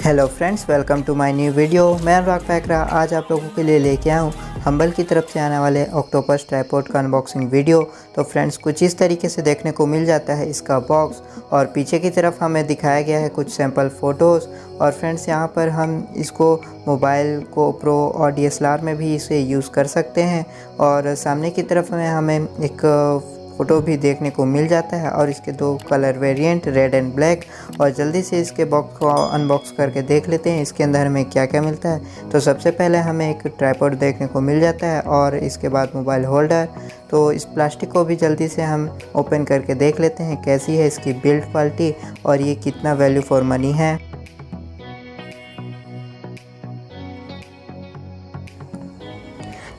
Hello friends, welcome to my new video. मैं अनुराग पैकरा आज आप लोगों के लिए लेके आया हूँ हम्बल की तरफ से आने वाले ऑक्टोपस ट्राइपॉड का अनबॉक्सिंग वीडियो। तो फ्रेंड्स, कुछ इस तरीके से देखने को मिल जाता है इसका बॉक्स, और पीछे की तरफ हमें दिखाया गया है कुछ सैम्पल फ़ोटोज़। और फ्रेंड्स, यहाँ पर हम इसको मोबाइल को प्रो और DSLR में भी इसे यूज़ कर सकते हैं। और सामने की तरफ में हमें एक फ़ोटो भी देखने को मिल जाता है, और इसके दो colour variant red and black. और जल्दी से इसके बॉक्स को अनबॉक्स करके देख लेते हैं इसके अंदर हमें क्या क्या मिलता है। तो सबसे पहले हमें एक ट्राइपॉड देखने को मिल जाता है, और इसके बाद मोबाइल होल्डर। तो इस प्लास्टिक को भी जल्दी से हम ओपन करके देख लेते हैं कैसी है इसकी बिल्ड क्वालिटी और ये कितना वैल्यू फॉर मनी है।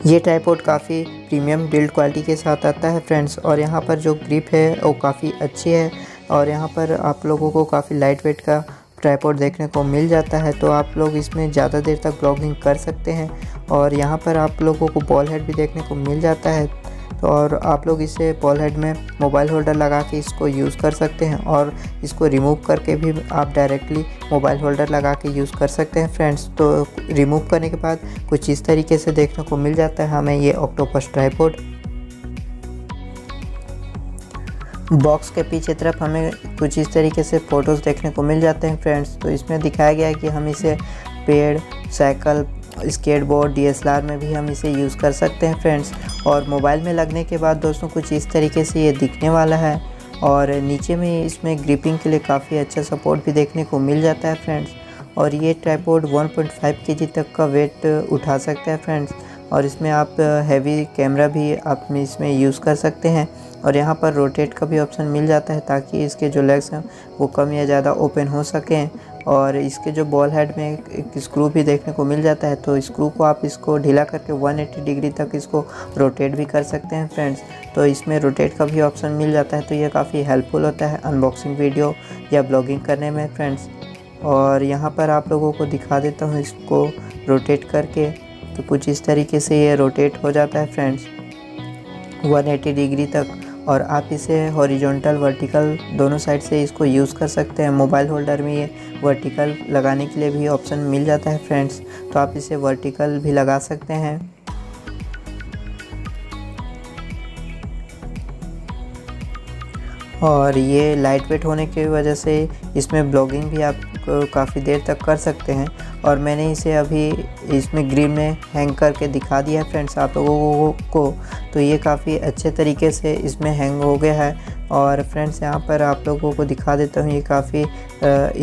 ये ट्राइपॉड काफ़ी प्रीमियम बिल्ड क्वालिटी के साथ आता है फ्रेंड्स। और यहाँ पर जो ग्रिप है वो काफ़ी अच्छी है, और यहाँ पर आप लोगों को काफ़ी लाइट वेट का ट्राइपॉड देखने को मिल जाता है। तो आप लोग इसमें ज़्यादा देर तक ब्लॉगिंग कर सकते हैं। और यहाँ पर आप लोगों को बॉल हेड भी देखने को मिल जाता है। तो और आप लोग इसे बॉल हेड में मोबाइल होल्डर लगा के इसको यूज़ कर सकते हैं, और इसको रिमूव करके भी आप डायरेक्टली मोबाइल होल्डर लगा के यूज़ कर सकते हैं फ्रेंड्स। तो रिमूव करने के बाद कुछ इस तरीके से देखने को मिल जाता है हमें ये ऑक्टोपस ट्राइपॉड। बॉक्स के पीछे तरफ हमें कुछ इस तरीके से फ़ोटोज़ देखने को मिल जाते हैं फ्रेंड्स। तो इसमें दिखाया गया है कि हम इसे पेड़, साइकिल, स्केटबोर्ड, DSLR में भी हम इसे यूज़ कर सकते हैं फ्रेंड्स। और मोबाइल में लगने के बाद दोस्तों कुछ इस तरीके से ये दिखने वाला है, और नीचे में इसमें ग्रिपिंग के लिए काफ़ी अच्छा सपोर्ट भी देखने को मिल जाता है फ्रेंड्स। और ये ट्राइपॉड 1.5 kg तक का वेट उठा सकता है फ्रेंड्स। और इसमें आप हैवी कैमरा भी आप इसमें यूज़ कर सकते हैं। और यहाँ पर रोटेट का भी ऑप्शन मिल जाता है ताकि इसके जो लेग्स हैं वो कम या ज़्यादा ओपन हो सकें। और इसके जो बॉल हेड में एक स्क्रू भी देखने को मिल जाता है, तो स्क्रू को आप इसको ढीला करके 180 डिग्री तक इसको रोटेट भी कर सकते हैं फ्रेंड्स। तो इसमें रोटेट का भी ऑप्शन मिल जाता है, तो ये काफ़ी हेल्पफुल होता है अनबॉक्सिंग वीडियो या ब्लॉगिंग करने में फ्रेंड्स। और यहाँ पर आप लोगों को दिखा देता हूँ इसको रोटेट करके। तो कुछ इस तरीके से ये रोटेट हो जाता है फ्रेंड्स 180 डिग्री तक। और आप इसे हॉरिजॉन्टल वर्टिकल दोनों साइड से इसको यूज़ कर सकते हैं। मोबाइल होल्डर में ये वर्टिकल लगाने के लिए भी ऑप्शन मिल जाता है फ्रेंड्स, तो आप इसे वर्टिकल भी लगा सकते हैं। और ये लाइट वेट होने की वजह से इसमें ब्लॉगिंग भी आप काफ़ी देर तक कर सकते हैं। और मैंने इसे अभी इसमें ग्रिल में हैंग करके दिखा दिया है फ्रेंड्स आप लोगों को। तो ये काफ़ी अच्छे तरीके से इसमें हैंग हो गया है। और फ्रेंड्स, यहाँ पर आप लोगों को दिखा देता हूँ, ये काफ़ी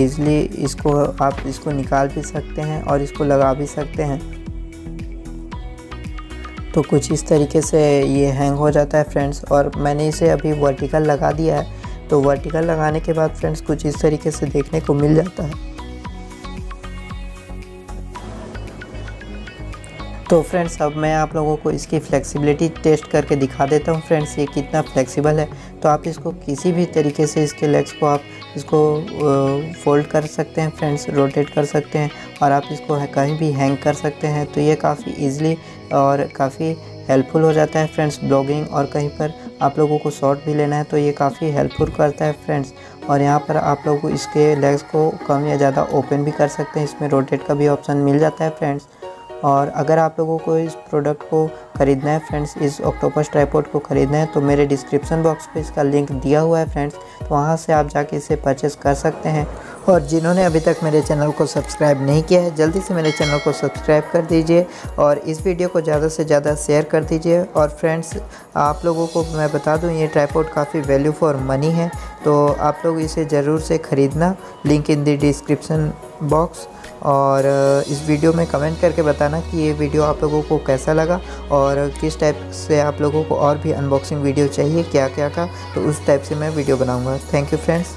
ईज़िली इसको आप इसको निकाल भी सकते हैं और इसको लगा भी सकते हैं। तो कुछ इस तरीके से ये हैंग हो जाता है फ्रेंड्स। और मैंने इसे अभी वर्टिकल लगा दिया है। तो वर्टिकल लगाने के बाद फ्रेंड्स कुछ इस तरीके से देखने को मिल जाता है। तो फ्रेंड्स, अब मैं आप लोगों को इसकी फ्लेक्सिबिलिटी टेस्ट करके दिखा देता हूँ फ्रेंड्स, ये कितना फ्लेक्सिबल है। तो आप इसको किसी भी तरीके से इसके लेग्स को आप इसको फोल्ड कर सकते हैं फ्रेंड्स, रोटेट कर सकते हैं, और आप इसको कहीं भी हैंग कर सकते हैं। तो ये काफ़ी ईज़िली और काफ़ी हेल्पफुल हो जाता है फ्रेंड्स ब्लॉगिंग, और कहीं पर आप लोगों को शॉट भी लेना है तो ये काफ़ी हेल्पफुल करता है फ्रेंड्स। और यहाँ पर आप लोग इसके लेग्स को कम या ज़्यादा ओपन भी कर सकते हैं, इसमें रोटेट का भी ऑप्शन मिल जाता है फ्रेंड्स। और अगर आप लोगों को इस प्रोडक्ट को ख़रीदना है फ्रेंड्स, इस ऑक्टोपस ट्राइपॉड को ख़रीदना है, तो मेरे डिस्क्रिप्शन बॉक्स पे इसका लिंक दिया हुआ है फ्रेंड्स। तो वहाँ से आप जाके इसे परचेज़ कर सकते हैं। और जिन्होंने अभी तक मेरे चैनल को सब्सक्राइब नहीं किया है, जल्दी से मेरे चैनल को सब्सक्राइब कर दीजिए, और इस वीडियो को ज़्यादा से ज़्यादा शेयर कर दीजिए। और फ्रेंड्स, आप लोगों को मैं बता दूं, ये ट्राइपॉड काफ़ी वैल्यू फॉर मनी है, तो आप लोग इसे ज़रूर से ख़रीदना। Link in the description box. और इस वीडियो में कमेंट करके बताना कि ये वीडियो आप लोगों को कैसा लगा, और किस टाइप से आप लोगों को और भी अनबॉक्सिंग वीडियो चाहिए क्या क्या का, तो उस टाइप से मैं वीडियो बनाऊंगा। Thank you friends.